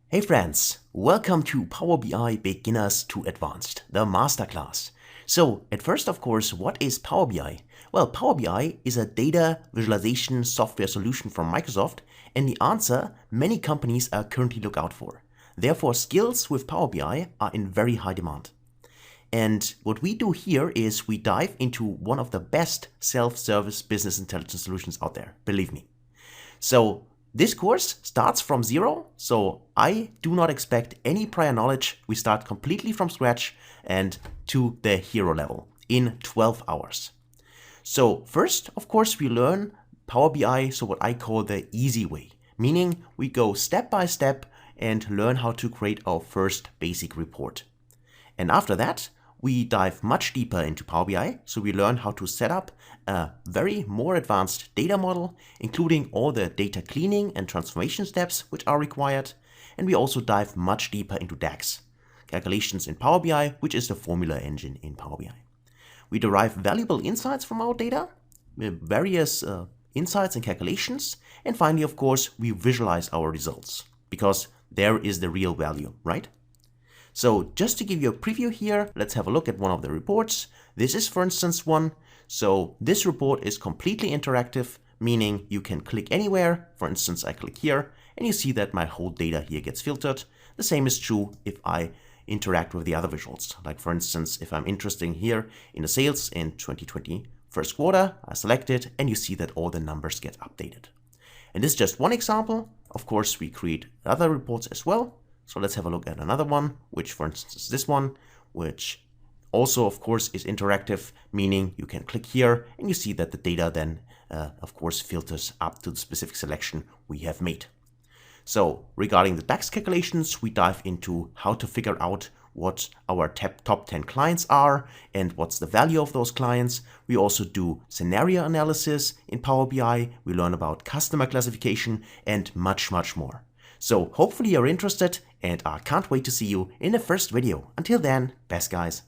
Hey friends, welcome to Power BI Beginners to Advanced, the masterclass. So at first, of course, what is Power BI? Well, Power BI is a data visualization software solution from Microsoft, and the answer many companies are currently looking out for. Therefore, skills with Power BI are in very high demand. And what we do here is we dive into one of the best self-service business intelligence solutions out there, believe me. So this course starts from zero, so I do not expect any prior knowledge. We start completely from scratch and to the hero level in 12 hours. So first, of course, we learn Power BI, so what I call the easy way, meaning we go step by step and learn how to create our first basic report. And after that, we dive much deeper into Power BI, so we learn how to set up a very more advanced data model, including all the data cleaning and transformation steps which are required. And we also dive much deeper into DAX, calculations in Power BI, which is the formula engine in Power BI. We derive valuable insights from our data, various insights and calculations. And finally, of course, we visualize our results, because there is the real value, right? So just to give you a preview here, let's have a look at one of the reports. This is, for instance, one. So this report is completely interactive, meaning you can click anywhere. For instance, I click here and you see that my whole data here gets filtered. The same is true if I interact with the other visuals. Like for instance, if I'm interested here in the sales in 2020 first quarter, I select it and you see that all the numbers get updated. And this is just one example. Of course, we create other reports as well. So let's have a look at another one, which for instance is this one, which also of course is interactive, meaning you can click here and you see that the data then of course filters up to the specific selection we have made. So regarding the DAX calculations, we dive into how to figure out what our top 10 clients are and what's the value of those clients. We also do scenario analysis in Power BI. We learn about customer classification and much, much more. So hopefully you're interested and I can't wait to see you in the first video. Until then, best guys.